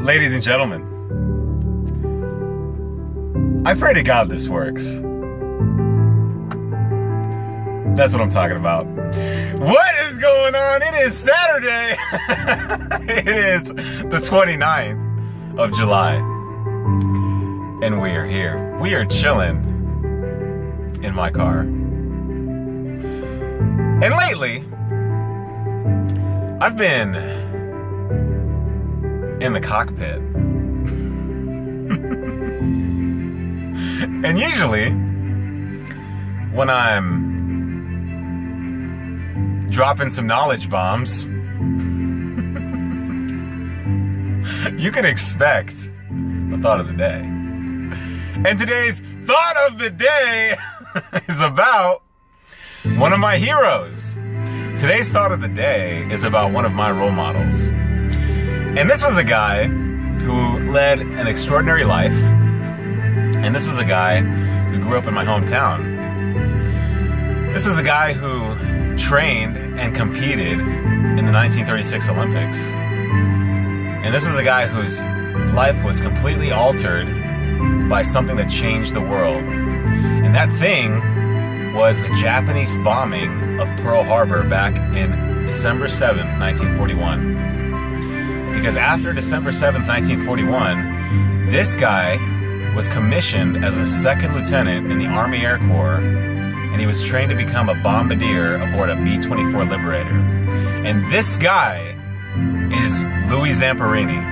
Ladies and gentlemen, I pray to God this works. That's what I'm talking about. What is going on? It is Saturday. It is the 29th of July. And we are here. We are chilling in my car. And lately, I've been in the cockpit. And usually, when I'm dropping some knowledge bombs, you can expect the thought of the day. And today's thought of the day is about one of my heroes. Today's thought of the day is about one of my role models. And this was a guy who led an extraordinary life. And this was a guy who grew up in my hometown. This was a guy who trained and competed in the 1936 Olympics. And this was a guy whose life was completely altered by something that changed the world. And that thing was the Japanese bombing of Pearl Harbor back in December 7th, 1941. Because after December 7th, 1941, this guy was commissioned as a second lieutenant in the Army Air Corps, and he was trained to become a bombardier aboard a B-24 Liberator. And this guy is Louis Zamperini,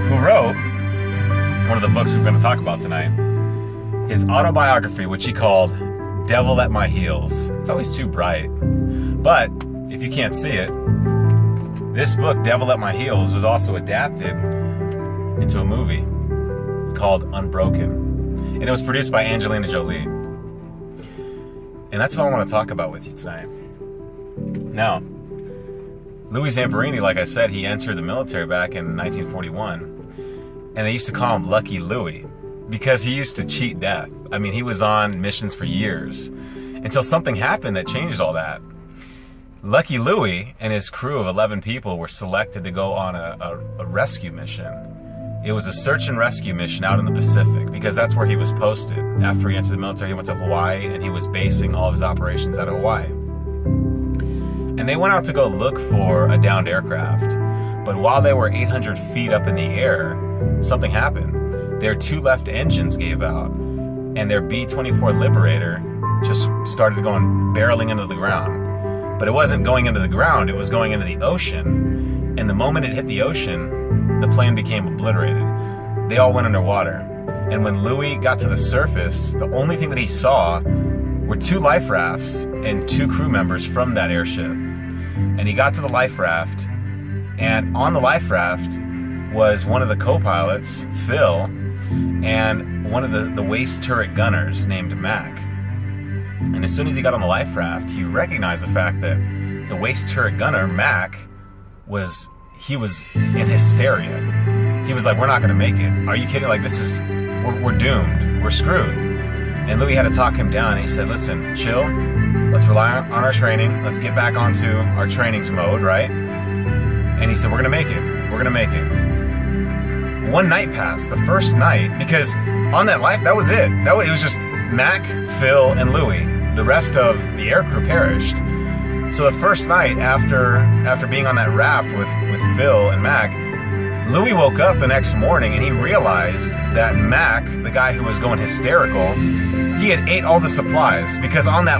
who wrote one of the books we're going to talk about tonight, his autobiography, which he called Devil at My Heels. It's always too bright. But if you can't see it, this book, Devil at My Heels, was also adapted into a movie called Unbroken. And it was produced by Angelina Jolie. And that's what I want to talk about with you tonight. Now, Louis Zamperini, like I said, he entered the military back in 1941. And they used to call him Lucky Louie because he used to cheat death. I mean, he was on missions for years until something happened that changed all that. Lucky Louie and his crew of 11 people were selected to go on a rescue mission. It was a search and rescue mission out in the Pacific because that's where he was posted. After he entered the military, he went to Hawaii and he was basing all of his operations out of Hawaii. And they went out to go look for a downed aircraft. But while they were 800 feet up in the air, something happened. Their two left engines gave out and their B-24 Liberator just started barreling into the ground. But it wasn't going into the ground, it was going into the ocean. And the moment it hit the ocean, the plane became obliterated. They all went underwater. And when Louis got to the surface, the only thing that he saw were two life rafts and two crew members from that airship. And he got to the life raft, and on the life raft was one of the co-pilots, Phil, and one of the waist turret gunners named Mac. And as soon as he got on the life raft, he recognized the fact that the waist turret gunner, Mac, was in hysteria. He was like, we're not going to make it. Are you kidding? Like, we're doomed. We're screwed. And Louis had to talk him down. And he said, listen, chill. Let's rely on our training. Let's get back onto our trainings mode, right? And he said, we're going to make it. We're going to make it. One night passed, the first night, because on that life, that was it. It was just Mac, Phil, and Louis. The rest of the aircrew perished. So the first night after being on that raft with Phil and Mac, Louis woke up the next morning and he realized that Mac, the guy who was going hysterical, he had ate all the supplies because on the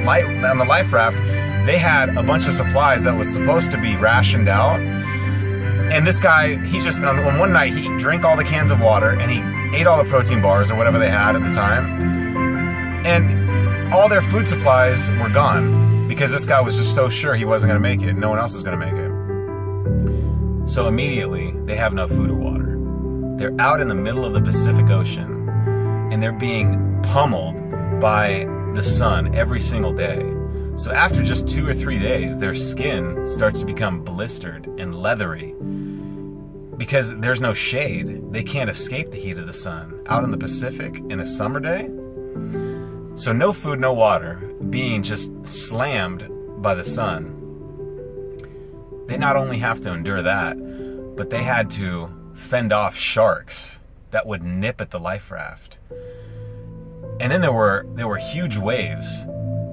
life raft, they had a bunch of supplies that was supposed to be rationed out. And this guy, he just, on one night, he drank all the cans of water and he ate all the protein bars or whatever they had at the time. And all their food supplies were gone because this guy was just so sure he wasn't going to make it. No one else was going to make it. So immediately, they have no food or water. They're out in the middle of the Pacific Ocean and they're being pummeled by the sun every single day. So after just 2 or 3 days, their skin starts to become blistered and leathery because there's no shade. They can't escape the heat of the sun. Out in the Pacific in a summer day, so no food, no water, being just slammed by the sun. They not only have to endure that, but they had to fend off sharks that would nip at the life raft. And then there were huge waves.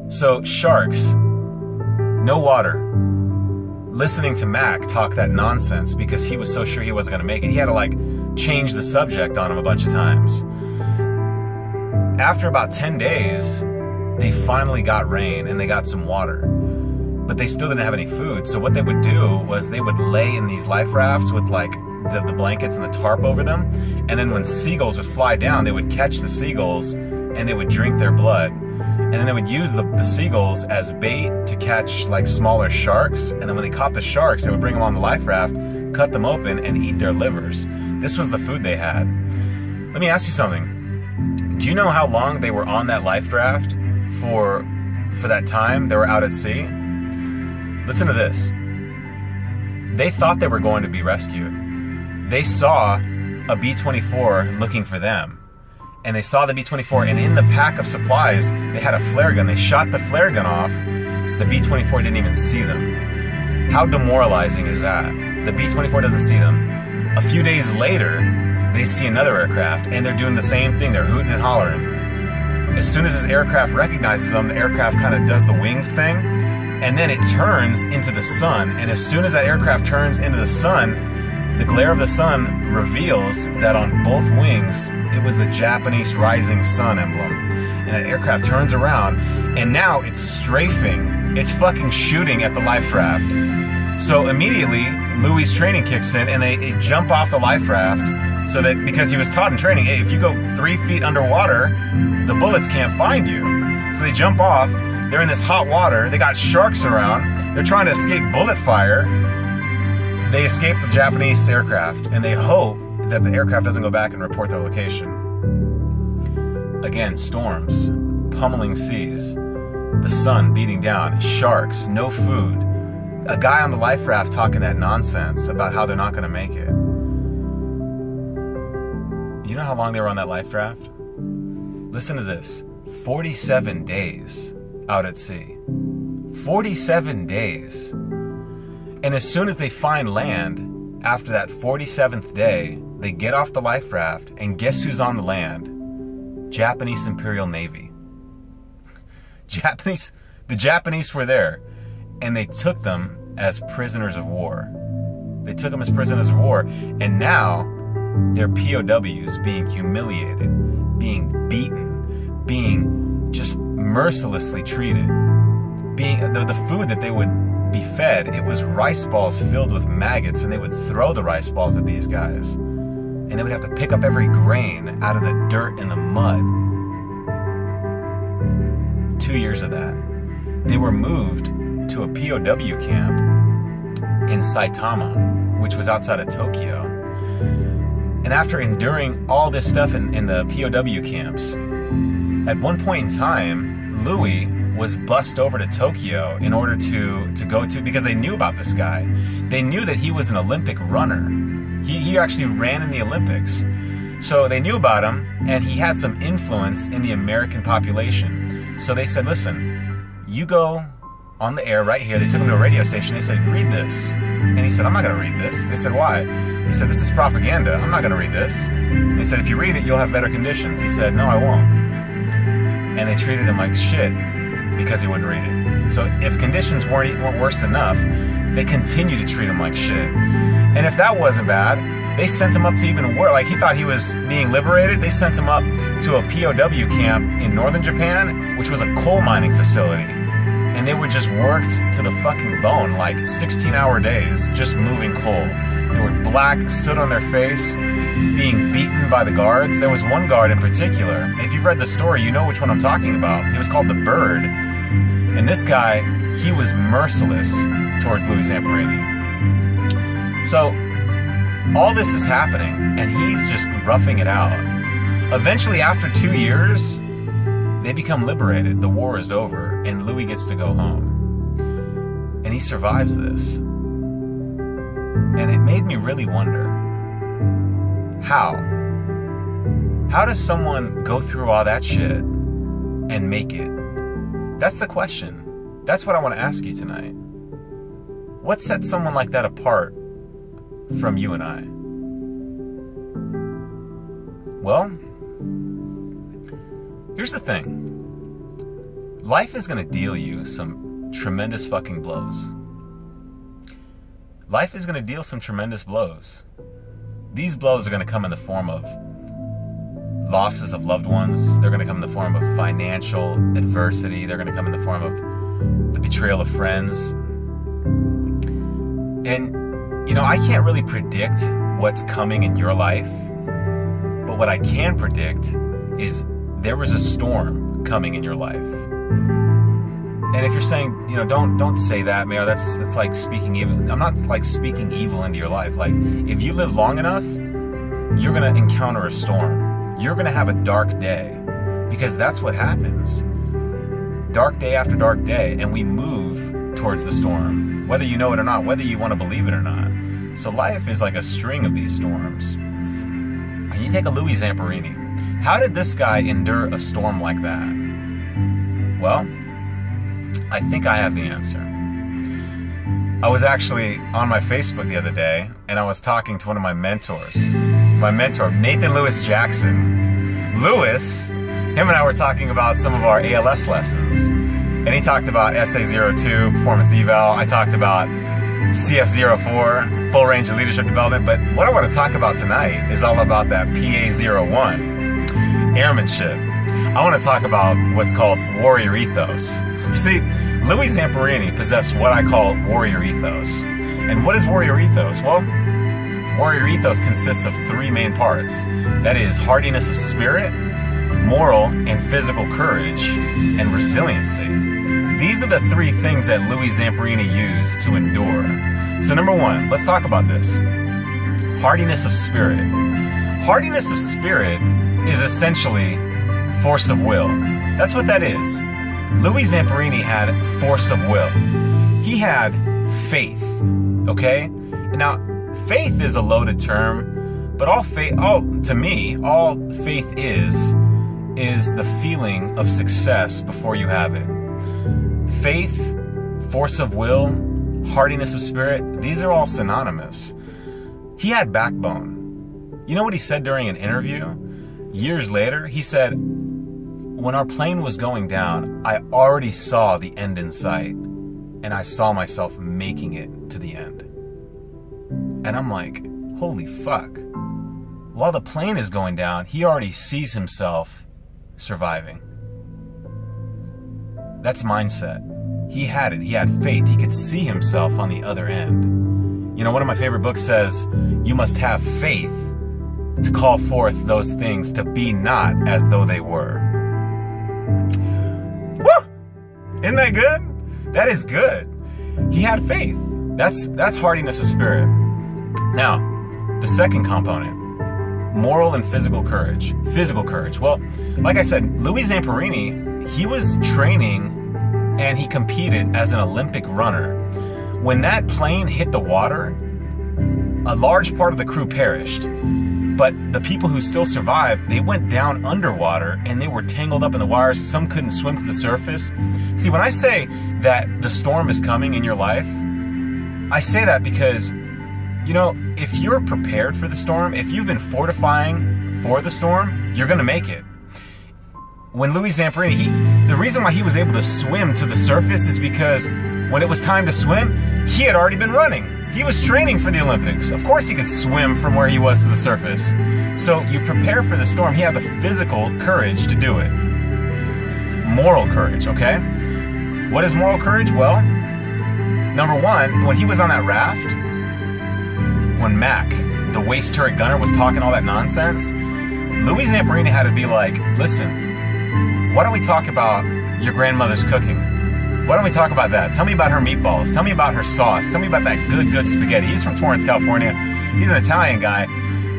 So sharks, no water, listening to Mac talk that nonsense because he was so sure he wasn't going to make it. He had to like change the subject on him a bunch of times. After about 10 days, they finally got rain and they got some water, but they still didn't have any food. So what they would do was they would lay in these life rafts with like the blankets and the tarp over them. And then when seagulls would fly down, they would catch the seagulls and they would drink their blood. And then they would use the seagulls as bait to catch like smaller sharks. And then when they caught the sharks, they would bring them on the life raft, cut them open, and eat their livers. This was the food they had. Let me ask you something. Do you know how long they were on that life raft for that time they were out at sea? Listen to this. They thought they were going to be rescued. They saw a B-24 looking for them. And they saw the B-24, and in the pack of supplies, they had a flare gun. They shot the flare gun off. The B-24 didn't even see them. How demoralizing is that? The B-24 doesn't see them. A few days later, they see another aircraft, and they're doing the same thing. They're hooting and hollering. As soon as this aircraft recognizes them, the aircraft kind of does the wings thing, and then it turns into the sun. And as soon as that aircraft turns into the sun, the glare of the sun reveals that on both wings, it was the Japanese rising sun emblem. And that aircraft turns around, and now it's strafing. It's fucking shooting at the life raft. So immediately, Louis' training kicks in, and they jump off the life raft, so that, because he was taught in training, hey, if you go 3 feet underwater, the bullets can't find you. So they jump off, they're in this hot water, they got sharks around, they're trying to escape bullet fire. They escape the Japanese aircraft, and they hope that the aircraft doesn't go back and report their location. Again, storms, pummeling seas, the sun beating down, sharks, no food, a guy on the life raft talking that nonsense about how they're not going to make it. You know how long they were on that life raft? Listen to this. 47 days out at sea. 47 days. And as soon as they find land, after that 47th day, they get off the life raft, and guess who's on the land? Japanese Imperial Navy. The Japanese were there, and they took them as prisoners of war. They took them as prisoners of war, and now they're POWs being humiliated, being beaten, being just mercilessly treated. Being the food that they would be fed, it was rice balls filled with maggots, and they would throw the rice balls at these guys, and they would have to pick up every grain out of the dirt and the mud. 2 years of that. They were moved to a POW camp in Saitama, which was outside of Tokyo. And after enduring all this stuff in the POW camps, at one point in time, Louis was bussed over to Tokyo in order to go to, because they knew about this guy. They knew that he was an Olympic runner. He actually ran in the Olympics. So they knew about him, and he had some influence in the American population. So they said, listen, you go on the air right here. They took him to a radio station. They said, read this. And he said, I'm not going to read this. They said, why? He said, this is propaganda. I'm not going to read this. They said, if you read it, you'll have better conditions. He said, no, I won't. And they treated him like shit because he wouldn't read it. So if conditions weren't worse enough, they continued to treat him like shit. And if that wasn't bad, they sent him up to even worse. Like, he thought he was being liberated. They sent him up to a POW camp in northern Japan, which was a coal mining facility. And they were just worked to the fucking bone, like 16-hour days, just moving coal. They were black, soot on their face, being beaten by the guards. There was one guard in particular. If you've read the story, you know which one I'm talking about. It was called the Bird. And this guy, he was merciless towards Louis Zamperini. So all this is happening, and he's just roughing it out. Eventually, after 2 years, they become liberated. The war is over, and Louis gets to go home. And he survives this. And it made me really wonder, how? How does someone go through all that shit and make it? That's the question. That's what I want to ask you tonight. What sets someone like that apart from you and I? Well, here's the thing. Life is going to deal you some tremendous fucking blows. Life is going to deal some tremendous blows. These blows are going to come in the form of losses of loved ones. They're going to come in the form of financial adversity. They're going to come in the form of the betrayal of friends. And, you know, I can't really predict what's coming in your life. But what I can predict is there was a storm coming in your life. And if you're saying, you know, don't say that, Mayor, that's like speaking evil. I'm not like speaking evil into your life. Like, if you live long enough, you're going to encounter a storm. You're going to have a dark day, because that's what happens. Dark day after dark day, and we move towards the storm, whether you know it or not, whether you want to believe it or not. So life is like a string of these storms. And you take a Louis Zamperini. How did this guy endure a storm like that? Well, I think I have the answer. I was actually on my Facebook the other day, and I was talking to one of my mentors. My mentor, Nathan Lewis Jackson. Lewis, him and I were talking about some of our ALS lessons. And he talked about SA02, Performance Eval. I talked about CF04, Full Range of Leadership Development. But what I want to talk about tonight is all about that PA01, airmanship. I want to talk about what's called warrior ethos. You see, Louis Zamperini possessed what I call warrior ethos. And what is warrior ethos? Well, warrior ethos consists of three main parts. That is hardiness of spirit, moral and physical courage, and resiliency. These are the three things that Louis Zamperini used to endure. So number one, let's talk about this. Hardiness of spirit. Hardiness of spirit is essentially force of will. That's what that is. Louis Zamperini had force of will. He had faith, okay? Now, faith is a loaded term, but all faith is the feeling of success before you have it. Faith, force of will, hardiness of spirit, these are all synonymous. He had backbone. You know what he said during an interview? Years later, he said, when our plane was going down, I already saw the end in sight, and I saw myself making it to the end. And I'm like, holy fuck. While the plane is going down, he already sees himself surviving. That's mindset. He had it. He had faith. He could see himself on the other end. You know, one of my favorite books says, you must have faith to call forth those things to be not as though they were. Woo! Isn't that good? That is good. He had faith. That's hardiness of spirit. Now, the second component, moral and physical courage. Physical courage. Well, like I said, Louis Zamperini, he was training and he competed as an Olympic runner. When that plane hit the water, a large part of the crew perished. But the people who still survived, they went down underwater and they were tangled up in the wires. Some couldn't swim to the surface. See, when I say that the storm is coming in your life, I say that because, you know, if you're prepared for the storm, if you've been fortifying for the storm, you're going to make it. When Louis Zamperini, the reason why he was able to swim to the surface is because when it was time to swim, he had already been running. He was training for the Olympics. Of course he could swim from where he was to the surface. So you prepare for the storm. He had the physical courage to do it. Moral courage, okay? What is moral courage? Well, number one, when he was on that raft, when Mac, the waist turret gunner, was talking all that nonsense, Louis Zamperini had to be like, listen, why don't we talk about your grandmother's cooking? Why don't we talk about that? Tell me about her meatballs. Tell me about her sauce. Tell me about that good spaghetti. He's from Torrance, California. He's an Italian guy.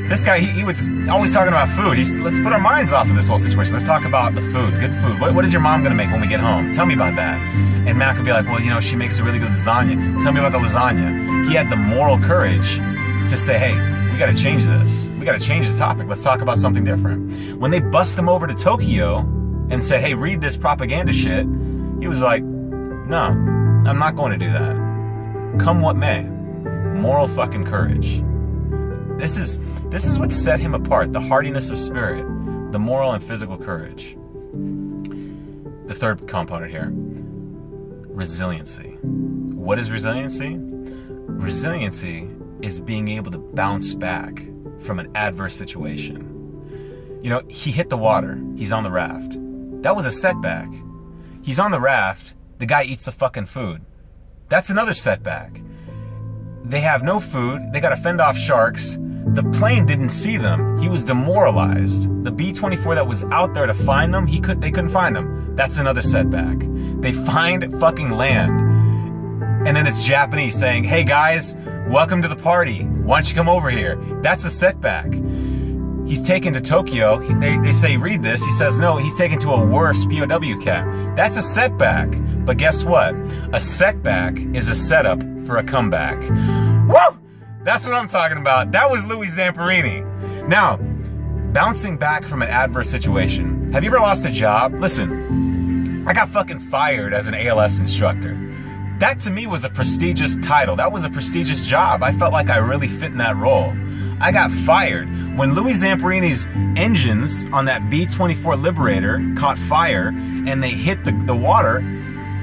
This guy, he was always talking about food. Let's put our minds off of this whole situation. Let's talk about the food, good food. What is your mom gonna make when we get home? Tell me about that. And Mac would be like, well, you know, she makes a really good lasagna. Tell me about the lasagna. He had the moral courage to say, hey, we gotta change this. We gotta change the topic. Let's talk about something different. When they bust him over to Tokyo and said, hey, read this propaganda shit, he was like, no, I'm not going to do that. Come what may. Moral fucking courage. This is what set him apart, the hardiness of spirit, the moral and physical courage. The third component here, resiliency. What is resiliency? Resiliency is being able to bounce back from an adverse situation. You know, he hit the water. He's on the raft. That was a setback. He's on the raft. The guy eats the fucking food. That's another setback. They have no food. They got to fend off sharks. The plane didn't see them. He was demoralized. The B-24 that was out there to find them, they couldn't find them. That's another setback. They find fucking land. And then it's Japanese saying, hey guys, welcome to the party. Why don't you come over here? That's a setback. He's taken to Tokyo. They say, read this. He says, no, he's taken to a worse POW camp. That's a setback. But guess what? A setback is a setup for a comeback. Woo! That's what I'm talking about. That was Louis Zamperini. Now, bouncing back from an adverse situation. Have you ever lost a job? Listen, I got fucking fired as an ALS instructor. That to me was a prestigious title. That was a prestigious job. I felt like I really fit in that role. I got fired. When Louis Zamperini's engines on that B-24 Liberator caught fire and they hit the water,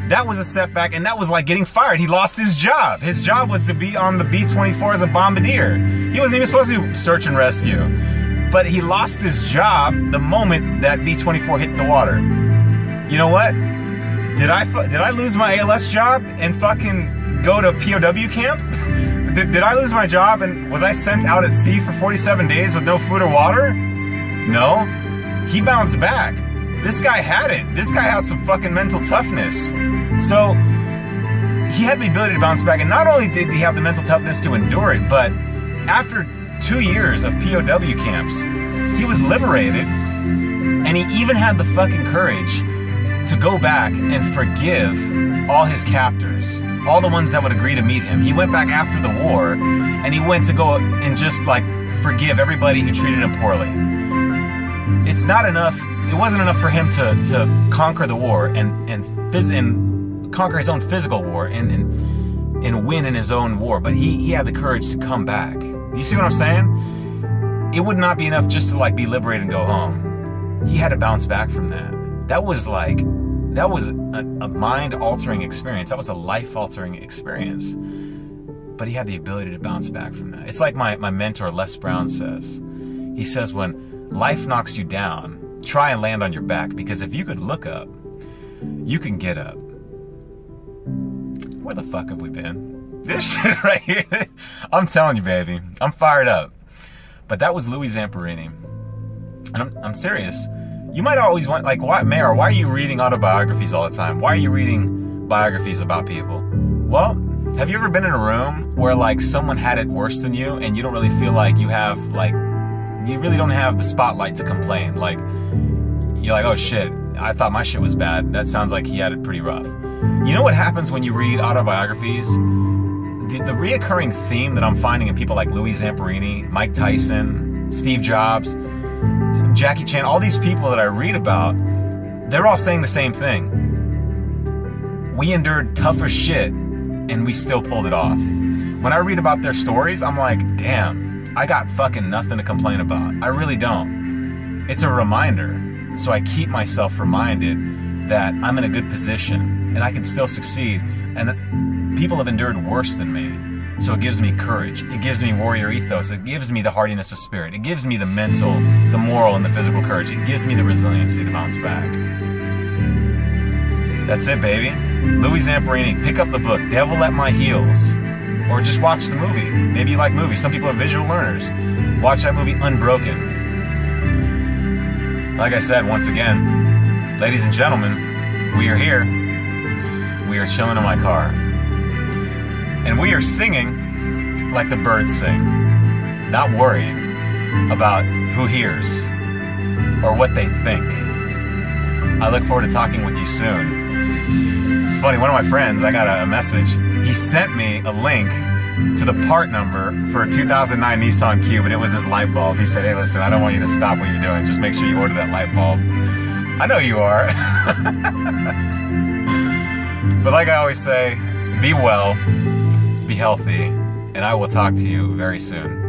that was a setback, and that was like getting fired. He lost his job. His job was to be on the B-24 as a bombardier. He wasn't even supposed to do search and rescue. But he lost his job the moment that B-24 hit the water. You know what? Did I lose my ALS job and fucking go to POW camp? Did I lose my job and was I sent out at sea for 47 days with no food or water? No. He bounced back. This guy had it. This guy had some fucking mental toughness. So he had the ability to bounce back. And not only did he have the mental toughness to endure it, but after 2 years of POW camps, he was liberated, and he even had the fucking courage to go back and forgive all his captors, all the ones that would agree to meet him. He went back after the war, and he went to go and just like forgive everybody who treated him poorly. It's not enough. It wasn't enough for him to conquer the war and conquer his own physical war and win in his own war, but he had the courage to come back. Do you see what I'm saying? It would not be enough just to like be liberated and go home. He had to bounce back from that. That was a mind-altering experience. That was a life-altering experience. But he had the ability to bounce back from that. It's like my mentor, Les Brown, says. He says, when life knocks you down, try and land on your back, because if you could look up, you can get up. Where the fuck have we been? This shit right here. I'm telling you, baby. I'm fired up. But that was Louis Zamperini. And I'm serious. You might always want, like, why are you reading autobiographies all the time? Why are you reading biographies about people? Well, have you ever been in a room where, like, someone had it worse than you and you don't really feel like you have, like, you really don't have the spotlight to complain? Like, you're like, oh shit, I thought my shit was bad. That sounds like he had it pretty rough. You know what happens when you read autobiographies? The reoccurring theme that I'm finding in people like Louis Zamperini, Mike Tyson, Steve Jobs, Jackie Chan, all these people that I read about, they're all saying the same thing. We endured tougher shit and we still pulled it off. When I read about their stories, I'm like, damn, I got fucking nothing to complain about. I really don't. It's a reminder. So I keep myself reminded that I'm in a good position and I can still succeed. And people have endured worse than me. So it gives me courage. It gives me warrior ethos. It gives me the hardiness of spirit. It gives me the mental, the moral, and the physical courage. It gives me the resiliency to bounce back. That's it, baby. Louis Zamperini. Pick up the book, Devil at My Heels. Or just watch the movie. Maybe you like movies. Some people are visual learners. Watch that movie, Unbroken. Like I said, once again, ladies and gentlemen, we are here. We are chilling in my car. And we are singing like the birds sing, not worrying about who hears or what they think. I look forward to talking with you soon. It's funny, one of my friends, I got a message. He sent me a link to the part number for a 2009 Nissan Cube, and it was this light bulb. He said, hey, listen, I don't want you to stop what you're doing. Just make sure you order that light bulb. I know you are. But like I always say, be well. Be healthy, and I will talk to you very soon.